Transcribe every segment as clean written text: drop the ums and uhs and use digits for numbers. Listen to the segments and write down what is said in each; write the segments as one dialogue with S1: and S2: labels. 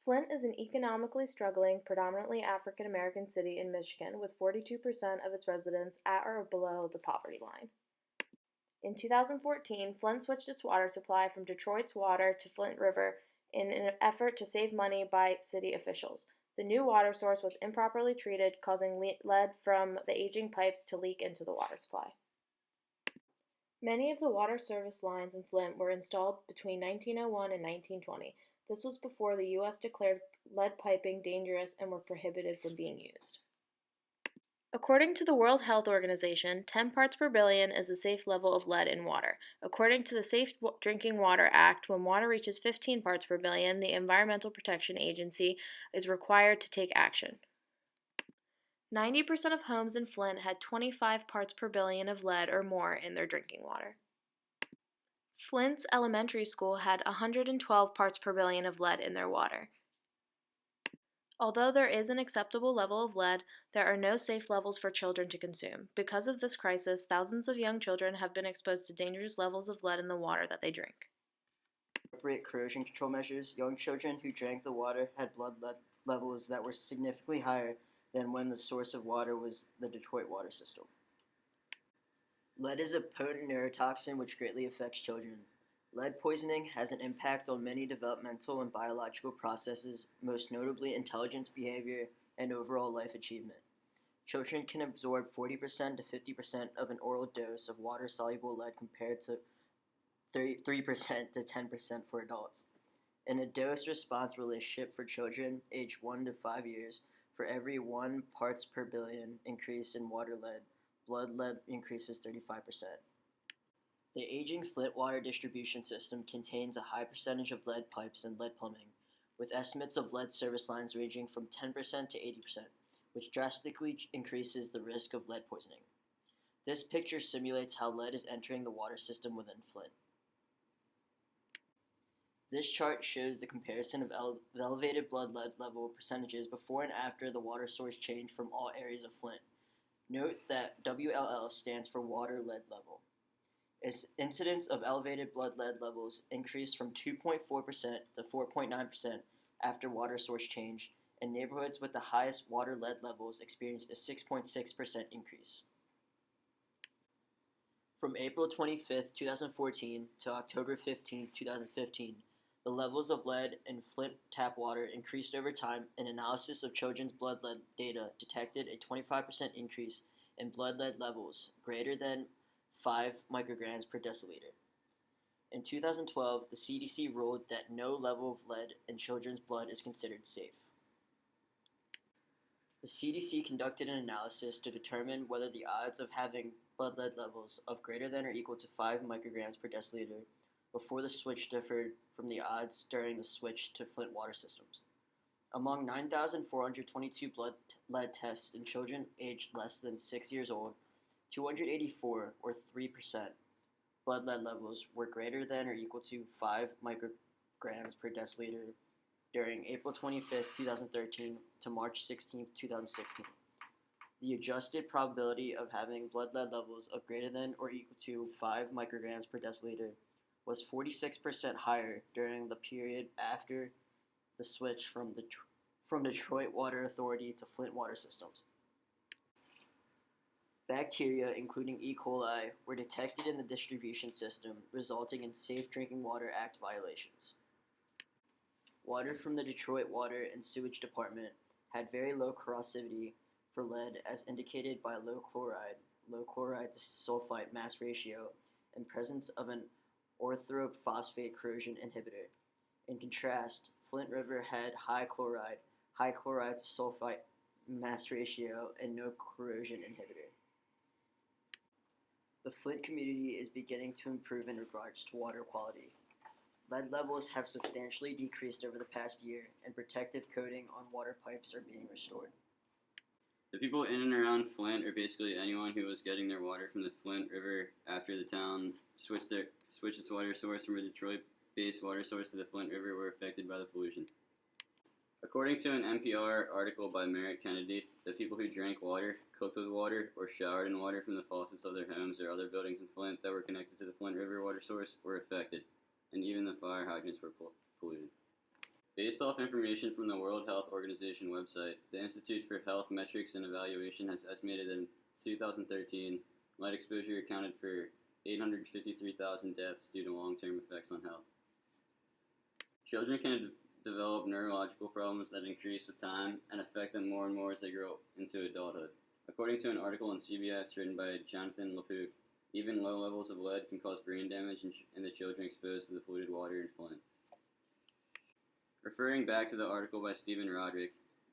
S1: Flint is an economically struggling, predominantly African American city in Michigan with 42% of its residents at or below the poverty line. In 2014, Flint switched its water supply from Detroit's water to Flint River in an effort to save money by city officials. The new water source was improperly treated, causing lead from the aging pipes to leak into the water supply. Many of the water service lines in Flint were installed between 1901 and 1920. This was before the U.S. declared lead piping dangerous and were prohibited from being used. According to the World Health Organization, 10 parts per billion is the safe level of lead in water. According to the Safe Drinking Water Act, when water reaches 15 parts per billion, the Environmental Protection Agency is required to take action. 90% of homes in Flint had 25 parts per billion of lead or more in their drinking water. Flint's elementary school had 112 parts per billion of lead in their water. Although there is an acceptable level of lead, there are no safe levels for children to consume. Because of this crisis, thousands of young children have been exposed to dangerous levels of lead in the water that they drink.
S2: Appropriate corrosion control measures, young children who drank the water had blood lead levels that were significantly higher than when the source of water was the Detroit water system. Lead is a potent neurotoxin which greatly affects children. Lead poisoning has an impact on many developmental and biological processes, most notably intelligence, behavior, and overall life achievement. Children can absorb 40% to 50% of an oral dose of water-soluble lead compared to 3% to 10% for adults. In a dose-response relationship for children aged 1 to 5 years, for every 1 parts per billion increase in water lead, blood lead increases 35%. The aging Flint water distribution system contains a high percentage of lead pipes and lead plumbing, with estimates of lead service lines ranging from 10% to 80%, which drastically increases the risk of lead poisoning. This picture simulates how lead is entering the water system within Flint. This chart shows the comparison of elevated blood lead level percentages before and after the water source changed from all areas of Flint. Note that WLL stands for water lead level. Its incidence of elevated blood lead levels increased from 2.4% to 4.9% after water source change, and neighborhoods with the highest water lead levels experienced a 6.6% increase. From April 25, 2014 to October 15, 2015, the levels of lead in Flint tap water increased over time, and analysis of children's blood lead data detected a 25% increase in blood lead levels greater than 5 micrograms per deciliter. In 2012, the CDC ruled that no level of lead in children's blood is considered safe. The CDC conducted an analysis to determine whether the odds of having blood lead levels of greater than or equal to 5 micrograms per deciliter before the switch differed from the odds during the switch to Flint water systems. Among 9,422 blood lead tests in children aged less than 6 years old, 284, or 3%, blood lead levels were greater than or equal to 5 micrograms per deciliter during April 25, 2013 to March 16, 2016. The adjusted probability of having blood lead levels of greater than or equal to 5 micrograms per deciliter was 46% higher during the period after the switch from Detroit Water Authority to Flint water systems. Bacteria, including E. coli, were detected in the distribution system, resulting in Safe Drinking Water Act violations. Water from the Detroit Water and Sewage Department had very low corrosivity for lead as indicated by low chloride to sulfite mass ratio, and presence of an orthophosphate corrosion inhibitor. In contrast, Flint River had high chloride to sulfite mass ratio, and no corrosion inhibitor. The Flint community is beginning to improve in regards to water quality. Lead levels have substantially decreased over the past year, and protective coating on water pipes are being restored.
S3: The people in and around Flint, or basically anyone who was getting their water from the Flint River after the town switched its water source from a Detroit-based water source to the Flint River, were affected by the pollution. According to an NPR article by Merritt Kennedy, the people who drank water, cooked with water, or showered in water from the faucets of their homes or other buildings in Flint that were connected to the Flint River water source were affected, and even the fire hydrants were polluted. Based off information from the World Health Organization website, the Institute for Health Metrics and Evaluation has estimated that in 2013, lead exposure accounted for 853,000 deaths due to long-term effects on health. Children can develop neurological problems that increase with time and affect them more and more as they grow into adulthood. According to an article in CBS written by Jonathan LaPook, even low levels of lead can cause brain damage in the children exposed to the polluted water in Flint. Referring back to the article by Stephen Roderick,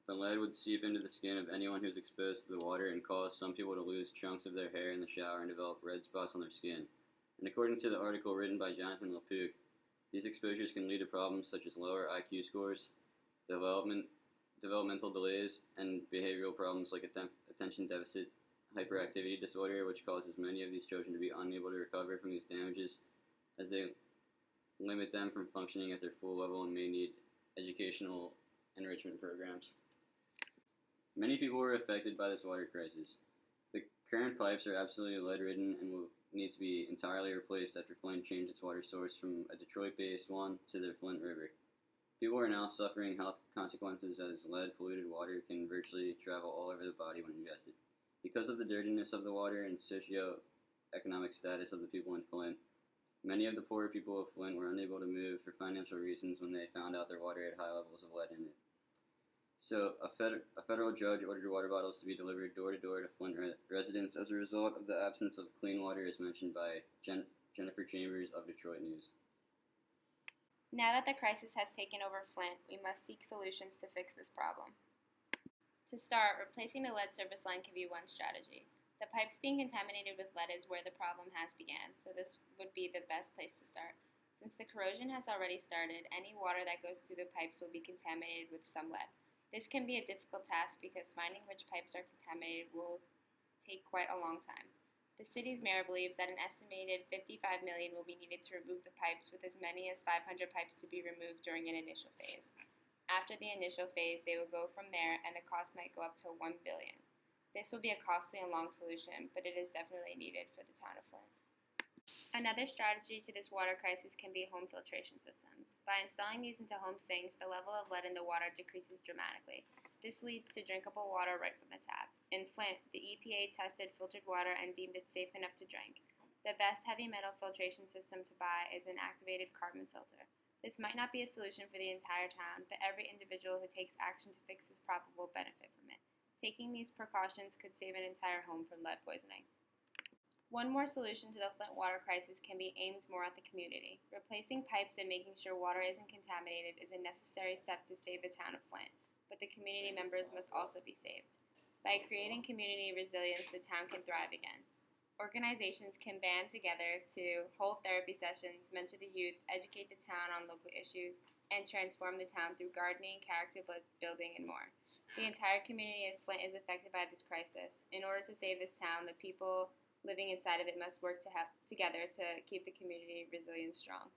S3: the lead would seep into the skin of anyone who's exposed to the water and cause some people to lose chunks of their hair in the shower and develop red spots on their skin. And according to the article written by Jonathan LaPook, these exposures can lead to problems such as lower IQ scores, developmental delays, and behavioral problems like attention deficit hyperactivity disorder, which causes many of these children to be unable to recover from these damages as they limit them from functioning at their full level and may need educational enrichment programs. Many people were affected by this water crisis. The current pipes are absolutely lead-ridden and will need to be entirely replaced after Flint changed its water source from a Detroit-based one to the Flint River. People are now suffering health consequences as lead-polluted water can virtually travel all over the body when ingested. Because of the dirtiness of the water and socio-economic status of the people in Flint, many of the poorer people of Flint were unable to move for financial reasons when they found out their water had high levels of lead in it. So, a federal judge ordered water bottles to be delivered door to door to Flint residents as a result of the absence of clean water, as mentioned by Jennifer Chambers of Detroit News.
S4: Now that the crisis has taken over Flint, we must seek solutions to fix this problem. To start, replacing the lead service line can be one strategy. The pipes being contaminated with lead is where the problem has begun, so this would be the best place to start. Since the corrosion has already started, any water that goes through the pipes will be contaminated with some lead. This can be a difficult task because finding which pipes are contaminated will take quite a long time. The city's mayor believes that an estimated $55 million will be needed to remove the pipes, with as many as 500 pipes to be removed during an initial phase. After the initial phase, they will go from there, and the cost might go up to $1 billion. This will be a costly and long solution, but it is definitely needed for the town of Flint. Another strategy to this water crisis can be home filtration systems. By installing these into home sinks, the level of lead in the water decreases dramatically. This leads to drinkable water right from the tap. In Flint, the EPA tested filtered water and deemed it safe enough to drink. The best heavy metal filtration system to buy is an activated carbon filter. This might not be a solution for the entire town, but every individual who takes action to fix this problem will benefit from it. Taking these precautions could save an entire home from lead poisoning. One more solution to the Flint water crisis can be aimed more at the community. Replacing pipes and making sure water isn't contaminated is a necessary step to save the town of Flint, but the community members must also be saved. By creating community resilience, the town can thrive again. Organizations can band together to hold therapy sessions, mentor the youth, educate the town on local issues, and transform the town through gardening, character building, and more. The entire community of Flint is affected by this crisis. In order to save this town, the people living inside of it must work together to keep the community resilient strong.